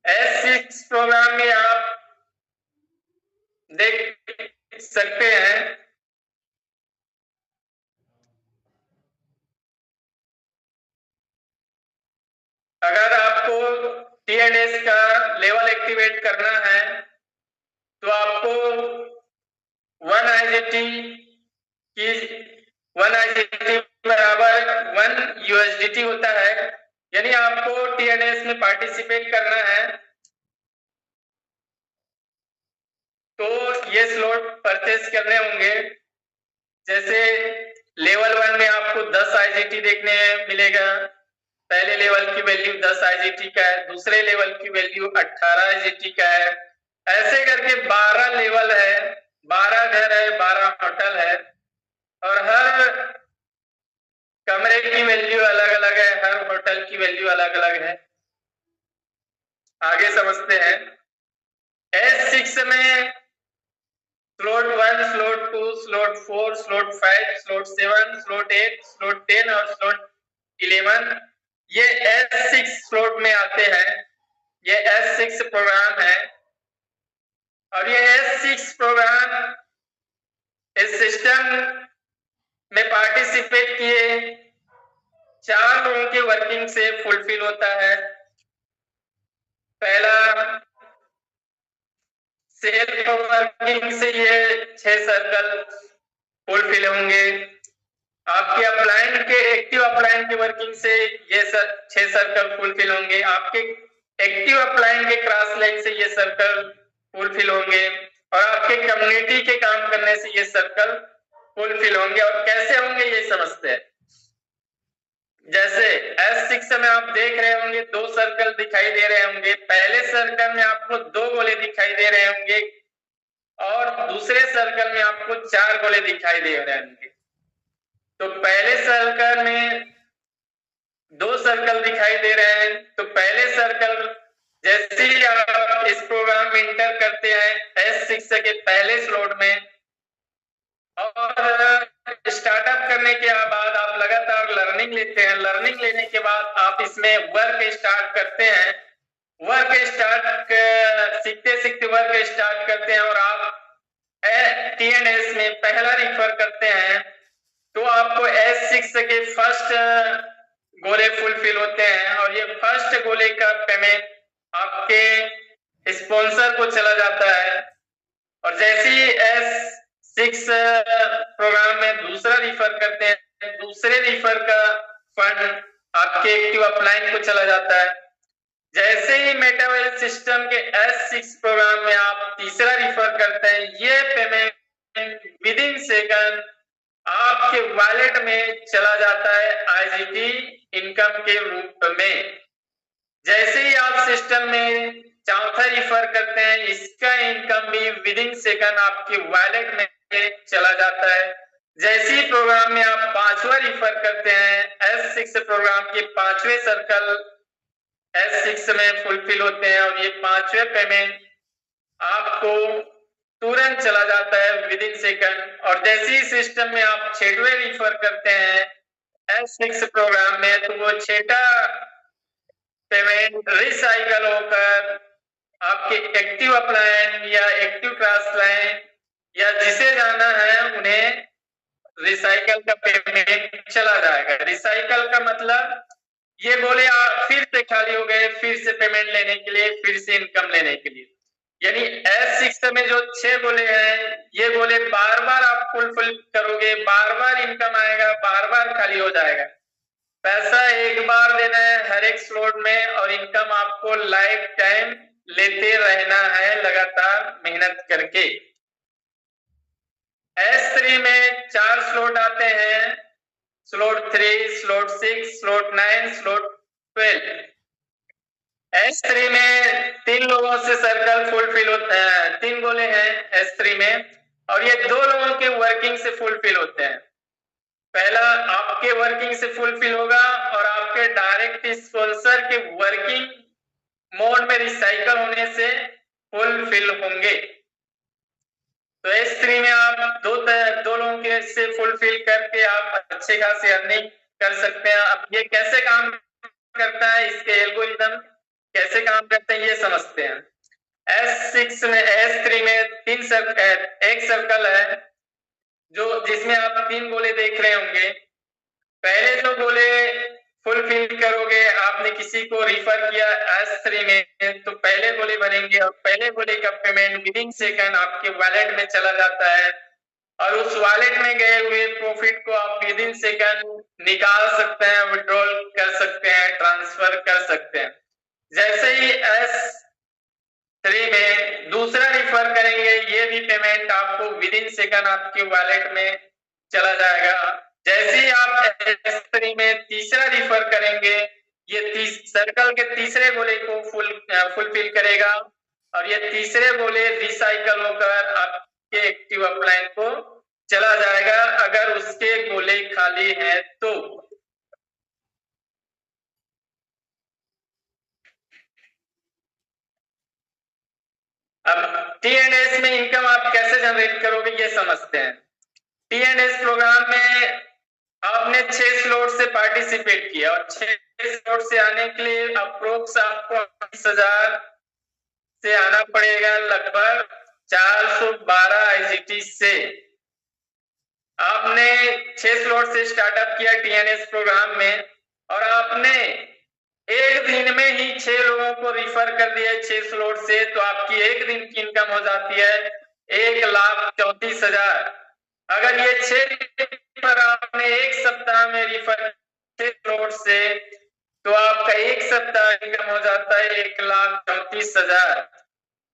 S6 प्रोग्राम में आप देख सकते हैं TNS का लेवल एक्टिवेट करना है तो आपको 1 IGT की 1 IGT बराबर 1 USDT होता है, यानी आपको TNS में पार्टिसिपेट करना है तो ये स्लॉट परचेस करने होंगे। जैसे लेवल 1 में आपको 10 IGT देखने मिलेगा, पहले लेवल की वैल्यू 10 IGT का है, दूसरे लेवल की वैल्यू 18 IGT का है, ऐसे करके 12 लेवल है, 12 घर है, 12 होटल है और हर कमरे की वैल्यू अलग अलग है, हर होटल की वैल्यू अलग अलग है। आगे समझते हैं। S6 में slot 1, slot 2, slot 4, slot 5, slot 7, slot 8, slot 10 और स्लॉट 11 ये S6 स्लॉट में आते हैं। ये S6 प्रोग्राम है और ये S6 प्रोग्राम इस सिस्टम में पार्टिसिपेट किए 4 लोगों की वर्किंग से फुलफिल होता है। पहला सेल्फ वर्किंग से ये 6 सर्कल फुलफिल होंगे। आपके अपलाइन के एक्टिव अपलाइन की वर्किंग से ये 6 सर्कल फुलफिल होंगे। आपके एक्टिव अपलाइन के क्रॉस लाइन से ये सर्कल फुलफिल होंगे और आपके कम्युनिटी के काम करने से ये सर्कल फुलफिल होंगे। और कैसे होंगे ये समझते हैं। जैसे S6 में आप देख रहे होंगे 2 सर्कल दिखाई दे रहे होंगे। पहले सर्कल में आपको 2 गोले दिखाई दे रहे होंगे और दूसरे सर्कल में आपको 4 गोले दिखाई दे रहे होंगे। तो पहले सर्कल में 2 सर्कल दिखाई दे रहे हैं तो पहले सर्कल जैसे ही आप इस प्रोग्राम में इंटर करते हैं S6 के पहले स्लॉट में और स्टार्टअप करने के बाद आप लगातार लर्निंग लेते हैं। लर्निंग लेने के बाद आप इसमें वर्क स्टार्ट करते हैं। वर्क स्टार्ट सीखते सीखते वर्क स्टार्ट करते हैं और आप TNS में पहला रिफर करते हैं तो आपको S6 के फर्स्ट गोले फुलफिल होते हैं और ये फर्स्ट गोले का पेमेंट आपके स्पॉन्सर को चला जाता है। और जैसे ही S6 प्रोग्राम में दूसरा रिफर करते हैं दूसरे रिफर का फंड आपके एक्टिव अपलाइन को चला जाता है। जैसे ही मेटावेल सिस्टम के S6 प्रोग्राम में आप तीसरा रिफर करते हैं ये पेमेंट विद इन सेकंड आपके वॉलेट में चला जाता है IGT इनकम के रूप में। जैसे ही आप सिस्टम में चौथा रिफर करते हैं इसका इनकम भी विद इन सेकंड आपके वॉलेट में चला जाता है। जैसे ही प्रोग्राम में आप 5वां रिफर करते हैं S6 प्रोग्राम के 5वें सर्कल S6 में फुलफिल होते हैं और ये 5वें पेमेंट आपको तुरंत चला जाता है विद इन सेकंड। और जैसे ही सिस्टम में आप 6वें रिफर करते हैं S6 प्रोग्राम में तो वो 6ठा पेमेंट रिसाइकल होकर आपके एक्टिव अपलाइन या एक्टिव क्रॉस लाइन या जिसे जाना है उन्हें रिसाइकल का पेमेंट चला जाएगा। रिसाइकल का मतलब ये गोले फिर से खाली हो गए, फिर से पेमेंट लेने के लिए, फिर से इनकम लेने के लिए। यानी S6 में जो 6 गोले हैं ये गोले बार बार आप फुलफिल करोगे, बार बार इनकम आएगा, बार बार खाली हो जाएगा। पैसा एक बार देना है हर एक स्लॉट में और इनकम आपको लाइफ टाइम लेते रहना है लगातार मेहनत करके। S3 में 4 स्लॉट आते हैं, slot 3, slot 6, slot 9, slot 12। S3 में 3 लोगों से सर्कल फुलफिल होते हैं, 3 गोले हैं S3 में और ये 2 लोगों के वर्किंग से फुलफिल होते हैं। पहला आपके वर्किंग से फुलफिल होगा और आपके डायरेक्ट स्पॉन्सर के वर्किंग मोड में रिसाइकल होने से फुलफिल होंगे। तो S3 में आप दो लोगों के से फुलफिल करके आप अच्छे खासे अर्निंग कर सकते हैं। अब ये कैसे काम करता है, इसके एल्गोरिथम कैसे काम करते हैं ये समझते हैं। S3 में एक सर्कल है जो जिसमें आप 3 गोले देख रहे होंगे। पहले जो गोले फुलफिल करोगे, आपने किसी को रिफर किया S3 में, तो पहले गोले भरेंगे और पहले गोले का पेमेंट विद इन सेकंड आपके वॉलेट में चला जाता है और उस वॉलेट में गए हुए प्रॉफिट को आप विद इन सेकंड निकाल सकते हैं, विड्रॉल कर सकते हैं, ट्रांसफर कर सकते हैं। जैसे ही S3 में दूसरा रिफर करेंगे, ये भी पेमेंट आपको विद इन सेकंड आपके वॉलेट में चला जाएगा। जैसे ही आप S3 में तीसरा रिफर करेंगे, ये सर्कल के तीसरे गोले को फुलफिल करेगा और ये तीसरे गोले रिसाइकल होकर आपके एक्टिव अपलाइन को चला जाएगा अगर उसके गोले खाली हैं तो। अब T&S में इनकम आप कैसे जनरेट करोगे ये समझते हैं। T&S प्रोग्राम में आपने 6 स्लॉट से पार्टिसिपेट किया और 6 स्लॉट से आने के लिए अप्रोक्स आपको 20,000 से आना पड़ेगा, लगभग 412 IGT से। आपने 6 स्लॉट से स्टार्टअप किया T&S प्रोग्राम में और आपने एक दिन में ही 6 लोगों को रिफर कर दिया 6 स्लॉट से, तो आपकी एक दिन की इनकम हो जाती है 1,34,000। अगर ये 6 पर आपने एक सप्ताह में रिफर 6 स्लॉट से, तो आपका एक सप्ताह इनकम हो जाता है 1,34,000।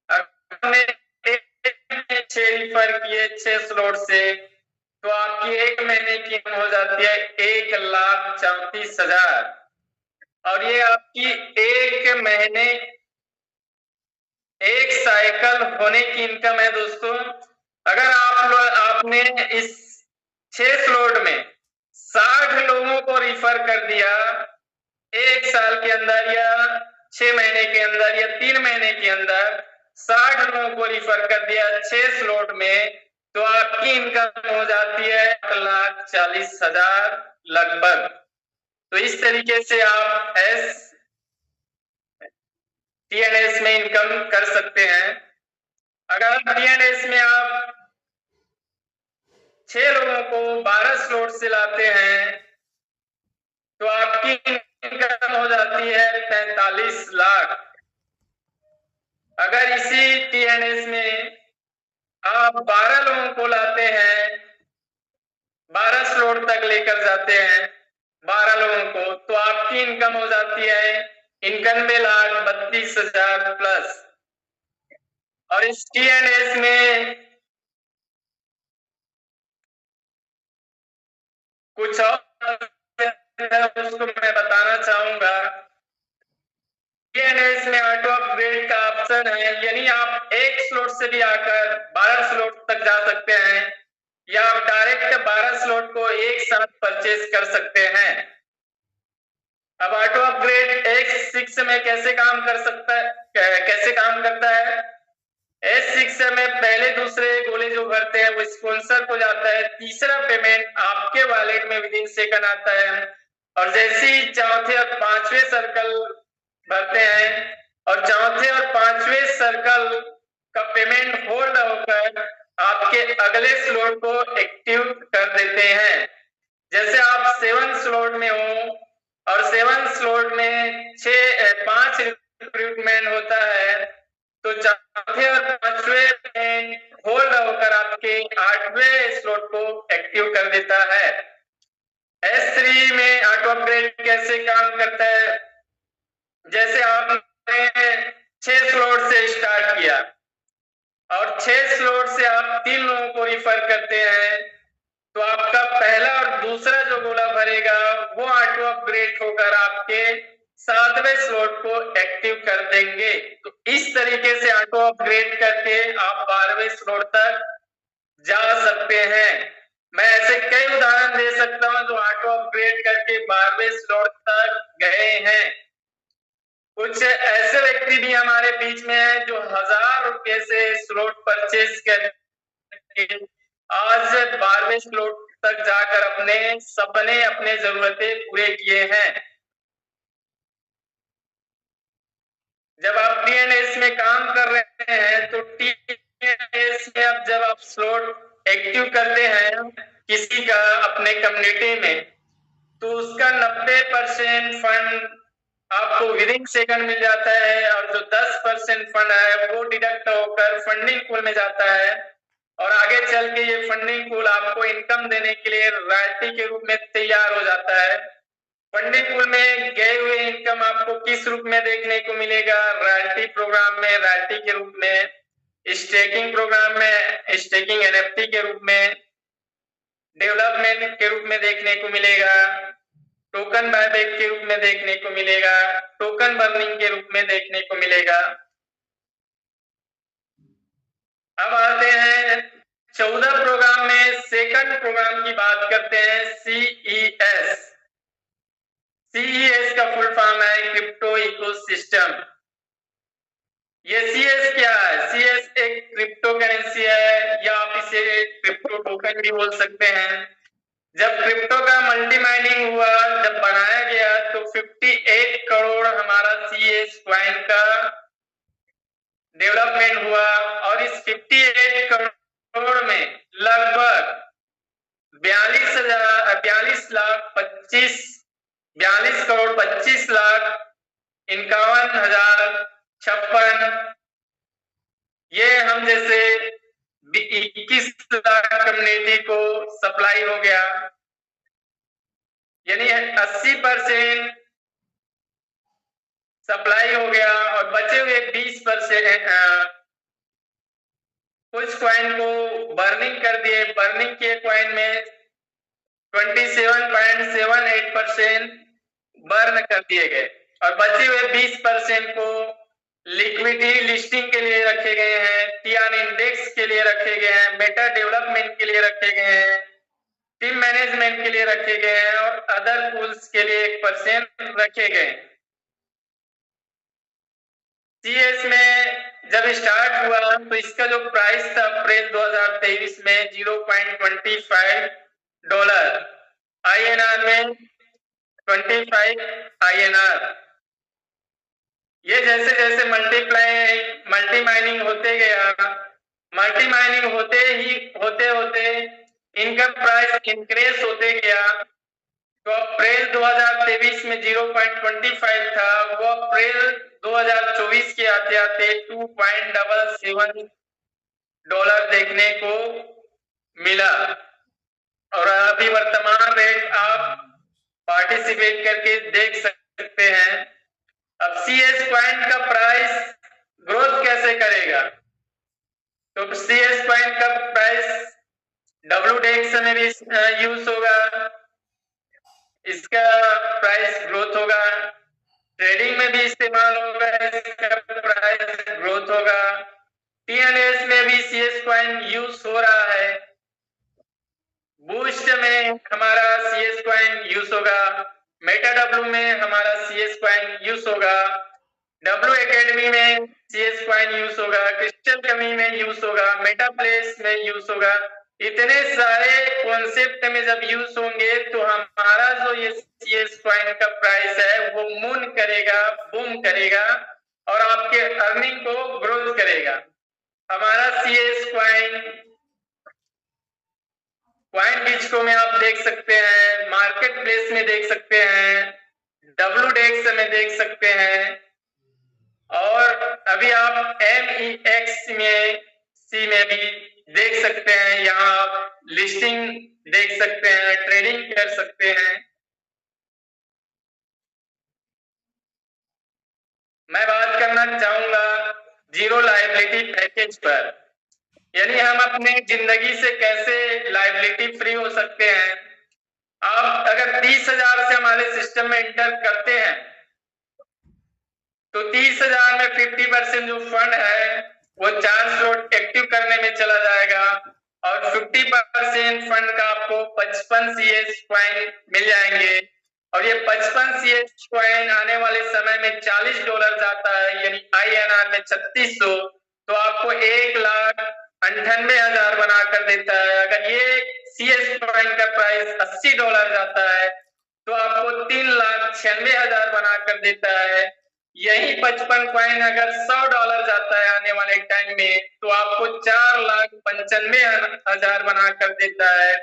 आपने 6 रिफर किए 6 स्लॉट से, तो आपकी एक महीने की इनकम हो जाती है 1,34,000 और ये आपकी एक महीने एक साइकिल होने की इनकम है दोस्तों। अगर आपने इस 6 स्लॉट में 60 लोगों को रिफर कर दिया एक साल के अंदर या 6 महीने के अंदर या 3 महीने के अंदर 60 लोगों को रिफर कर दिया 6 स्लॉट में, तो आपकी इनकम हो जाती है 1,40,000 लगभग। तो इस तरीके से आप T&S में इनकम कर सकते हैं। अगर T&S में आप 6 लोगों को 12 स्लॉट से लाते हैं, तो आपकी इनकम हो जाती है 45 लाख। अगर इसी T&S में आप 12 लोगों को लाते हैं, 12 स्लॉट तक लेकर जाते हैं 12 लोगों को, तो आपकी इनकम हो जाती है 91,32,000 प्लस। और इस T&S में कुछ और उसको मैं बताना चाहूंगा। T&S में ऑटो अपग्रेड का ऑप्शन है, यानी आप एक स्लॉट से भी आकर 12 स्लॉट तक जा सकते हैं या आप डायरेक्ट 12 स्लॉट को एक साथ परचेज कर सकते हैं। अब ऑटो अपग्रेड S6 में कैसे काम कर सकता है, कैसे काम करता है? S6 में पहले दूसरे गोले जो भरते हैं वो स्पॉन्सर को जाता है, तीसरा पेमेंट आपके वॉलेट में विद इन सेकंड आता है और जैसे ही चौथे और पांचवें सर्कल भरते हैं और चौथे और पांचवें सर्कल का पेमेंट होल्ड होकर आपके अगले स्लॉट को एक्टिव कर देते हैं। जैसे आप 7 स्लॉट में हो और 7 स्लॉट में 5 रिक्रूटमेंट होता है, तो चौथे और पांचवें होल्ड होकर आपके 8वें स्लॉट को एक्टिव कर देता है। S3 में ऑटो अपग्रेड कैसे काम करता है? जैसे आपने 6 स्लॉट से स्टार्ट किया और 6 स्लॉट से आप 3 लोगों को रिफर करते हैं, तो आपका पहला और दूसरा जो गोला भरेगा वो ऑटो अपग्रेड होकर आपके 7वें स्लॉट को एक्टिव कर देंगे। तो इस तरीके से ऑटो अपग्रेड करके आप 12वें स्लॉट तक जा सकते हैं। मैं ऐसे कई उदाहरण दे सकता हूं जो ऑटो अपग्रेड करके 12वें स्लॉट तक गए हैं। कुछ ऐसे व्यक्ति भी हमारे बीच में हैं जो 1,000 रुपए से स्लॉट परचेज करके आज 12वें स्लॉट तक जाकर अपने सपने अपने जरूरतें पूरे किए हैं। जब आप T&S में काम कर रहे हैं तो T&S में अब जब आप स्लॉट एक्टिव करते हैं किसी का अपने कम्युनिटी में, तो उसका 90% फंड आपको विदिन सेकंड मिल जाता है, और जो 10% फंड है वो डिडक्ट होकर फंडिंग पूल में जाता है, और आगे चल के ये फंडिंग पूल आपको इनकम देने के लिए रॉयल्टी के रूप में तैयार हो जाता है। फंडिंग पूल में गए हुए इनकम आपको किस रूप में देखने को मिलेगा? रॉयल्टी प्रोग्राम में रॉयल्टी के रूप में, स्टेकिंग प्रोग्राम में स्टेकिंग एनएफटी के रूप में, डेवलपमेंट के रूप में देखने को मिलेगा, टोकन बायबैक के रूप में देखने को मिलेगा, टोकन बर्निंग के रूप में देखने को मिलेगा। अब आते हैं 14 प्रोग्राम में सेकंड प्रोग्राम की बात करते हैं, सीईएस। सीईएस का फुल फॉर्म है क्रिप्टो इकोसिस्टम। ये सीएस क्या है? सीएस एक क्रिप्टो करेंसी है, या आप इसे क्रिप्टो टोकन भी बोल सकते हैं। जब क्रिप्टो का मल्टी माइनिंग हुआ, जब बनाया गया, तो 58 करोड़ हमारा सीएस क्वाइन का डेवलपमेंट हुआ, और इस 58 करोड़ में लगभग 42 करोड़ 25 लाख 51,056, ये हम जैसे 21 लाख कम्युनिटी को सप्लाई हो गया, यानी 80% सप्लाई हो गया, और बचे हुए 20% कुछ क्वाइन को बर्निंग कर दिए। बर्निंग किए क्वाइन में 27.78% बर्न कर दिए गए, और बचे हुए 20% को लिक्विडिटी लिस्टिंग के लिए रखे गए हैं, टीआर इंडेक्स के लिए रखे गए हैं, मेटा डेवलपमेंट के लिए रखे गए हैं, टीम मैनेजमेंट के लिए रखे गए हैं, और अदर टूल्स के लिए 1% रखे गए। सीएस में जब स्टार्ट हुआ तो इसका जो प्राइस था अप्रैल 2023 में $0.25 INR में 25 INR। ये जैसे जैसे मल्टी माइनिंग होते गया, मल्टी माइनिंग होते होते इनका प्राइस इंक्रीज होते गया। तो अप्रैल 2023 में 0.25 था, वो अप्रैल 2024 के आते आते $2.77 देखने को मिला, और अभी वर्तमान रेट आप पार्टिसिपेट करके देख सकते हैं। अब सीएस क्वाइन का प्राइस ग्रोथ कैसे करेगा? तो सीएस क्वाइन का प्राइस WDEX में भी यूज होगा, इसका प्राइस ग्रोथ होगा, ट्रेडिंग में भी इस्तेमाल होगा, इसका प्राइस ग्रोथ होगा, TNS में भी सीएस क्वाइन यूज हो रहा है, बूस्ट में हमारा सीएस क्वाइन यूज होगा, मेटाडब्ल्यू में हमारा सीएस क्वाइन यूज होगा, डब्ल्यू एकेडमी में सीएस क्वाइन यूज होगा, क्रिस्टल कमी में यूज होगा, मेटा प्लेस में यूज होगा। इतने सारे कॉन्सेप्ट में जब यूज होंगे तो हमारा जो ये सीएस क्वाइन का प्राइस है वो मून करेगा, बूम करेगा, और आपके अर्निंग को ग्रोथ करेगा। हमारा सीएस क्वाइन बिचको में आप देख सकते हैं, मार्केट प्लेस में देख सकते हैं, WDEX में देख सकते हैं, और अभी आप MEX में सी में भी देख सकते हैं। यहाँ आप लिस्टिंग देख सकते हैं, ट्रेडिंग कर सकते हैं। मैं बात करना चाहूंगा जीरो लायबिलिटी पैकेज पर, यानी हम अपने जिंदगी से कैसे लायबिलिटी फ्री हो सकते हैं। आप अगर 30,000 से हमारे सिस्टम में एंटर करते हैं तो 30,000 में 50% जो फंड है वो 4 स्लॉट एक्टिव करने में चला जाएगा, और 50% फंड का आपको 55 सीएस क्वाइन मिल जाएंगे, और ये 55 सीएस क्वाइन आने वाले समय में $40 जाता है, यानी INR में 3600, तो आपको 1,98,000 बना कर देता है। अगर ये सीएस क्वाइन का प्राइस $80 जाता है तो आपको 3,96,000 बना कर देता है। यही 55 क्वाइन अगर $100 जाता है आने वाले टाइम में तो आपको 4,95,000 बना कर देता है।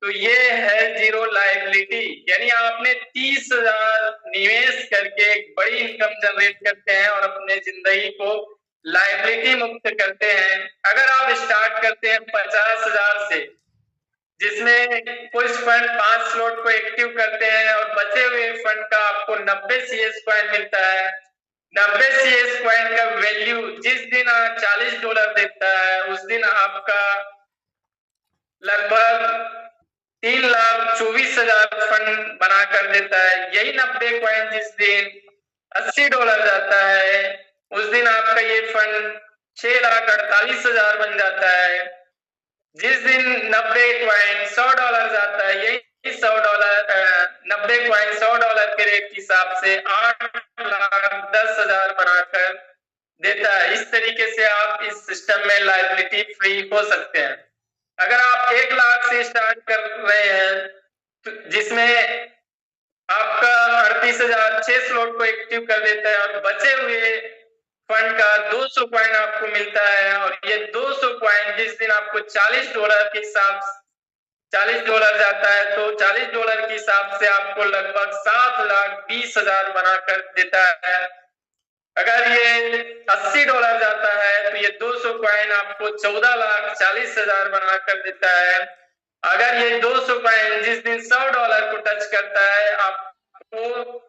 तो ये है जीरो लायबिलिटी, यानी आपने 30,000 निवेश करके एक बड़ी इनकम जनरेट करते हैं और अपने जिंदगी को लायबिलिटी मुक्त करते हैं। अगर आप स्टार्ट करते हैं 50,000 से, जिसमें कुछ फंड 5 स्लॉट को एक्टिव करते हैं और बचे हुए फंड का आपको 90 CS कॉइन मिलता है। 90 CS कॉइन का वैल्यू जिस दिन $40 देता है, उस दिन आपका लगभग 3,24,000 फंड बना कर देता है। यही 90 कॉइन जिस दिन $80 जाता है, उस दिन आपका ये फंड 6,48,000 बन जाता है। जिस दिन 90 कॉइन $100 जाता है, यही $100 90 कॉइन $100 के रेट के हिसाब से 8,10,000 बनाकर देता है। इस तरीके से आप इस सिस्टम में लायबिलिटी फ्री हो सकते हैं। अगर आप 1 लाख से स्टार्ट कर रहे हैं, तो जिसमें आपका 38,000 6 स्लॉट को एक्टिव कर देता है और बचे हुए फंड का 200 कॉइन आपको मिलता है, और ये 200 कॉइन जिस दिन आपको $40 के हिसाब $40 जाता है, तो $40 के हिसाब से आपको लगभग 7,20,000 बनाकर देता है। अगर ये $80 जाता है, तो ये 200 कॉइन आपको 14,40,000 बनाकर देता है। अगर ये 200 कॉइन जिस दिन $100 को टच करता है, आपको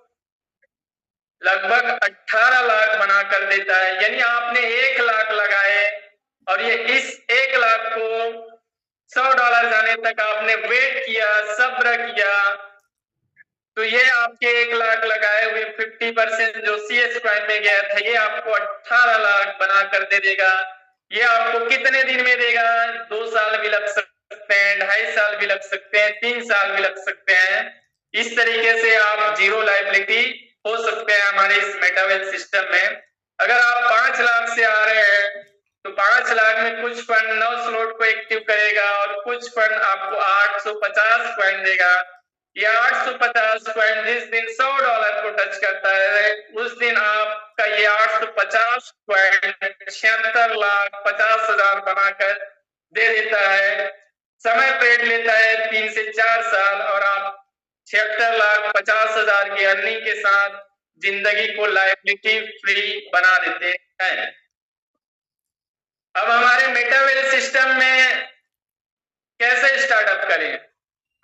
लगभग 18 लाख बना कर देता है। यानी आपने 1 लाख लगाए और ये इस 1 लाख को $100 जाने तक आपने वेट किया, सब्र किया, तो ये आपके 1 लाख लगाए हुए 50% जो CS कॉइन में गया था, ये आपको 18 लाख बना कर दे देगा। ये आपको कितने दिन में देगा? 2 साल भी लग सकते हैं, 2.5 साल भी लग सकते हैं, 3 साल भी लग सकते हैं। इस तरीके से आप जीरो लायबिलिटी हो सकते हैं हमारे इस मेटावेल सिस्टम में। अगर आप 5 लाख से आ रहे हैं, तो 5 लाख में कुछ फंड 9 स्लॉट को एक्टिव करेगा और कुछ फंड आपको 850 कॉइन देगा। ये 850 कॉइन जिस दिन $100 को टच करता है, उस दिन आपका ये 850 कॉइन 76,50,000 बनाकर दे देता है। समय पीरियड लेता है 3 से 4 साल, और आप 76,50,000 की अर्निंग के साथ जिंदगी को लायबिलिटी फ्री बना देते हैं। अब हमारे मेटावेल सिस्टम में कैसे स्टार्टअप करें?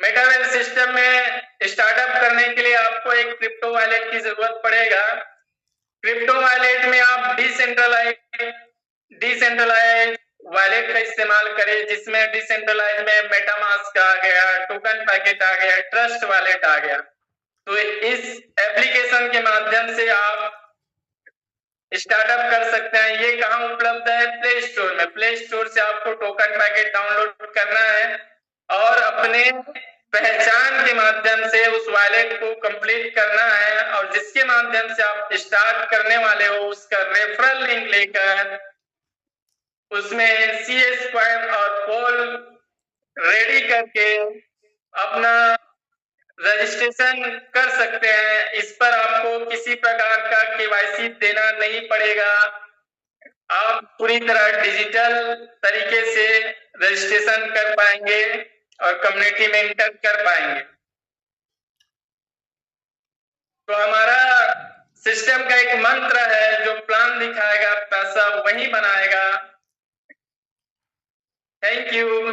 मेटावेल सिस्टम में स्टार्टअप करने के लिए आपको एक क्रिप्टो वॉलेट की जरूरत पड़ेगा। क्रिप्टो वॉलेट में आप डिसेंट्रलाइज वॉलेट का इस्तेमाल करें, जिसमें डिसेंट्रलाइज में मेटामास्क आ गया, टोकन पैकेट आ गया, ट्रस्ट वॉलेट आ गया। तो इस एप्लीकेशन के माध्यम से आप स्टार्टअप कर सकते हैं। ये कहाँ उपलब्ध है? प्ले स्टोर में। प्ले स्टोर से आपको टोकन पैकेट डाउनलोड करना है और अपने पहचान के माध्यम से उस वॉलेट को कंप्लीट करना है, और जिसके माध्यम से आप स्टार्ट करने वाले हो उसका रेफरल लिंक लेकर उसमें CS कॉइन और पोल रेडी करके अपना रजिस्ट्रेशन कर सकते हैं। इस पर आपको किसी प्रकार का KYC देना नहीं पड़ेगा। आप पूरी तरह डिजिटल तरीके से रजिस्ट्रेशन कर पाएंगे और कम्युनिटी में इंटर कर पाएंगे। तो हमारा सिस्टम का एक मंत्र है, जो प्लान दिखाएगा पैसा वही बनाएगा। Thank you.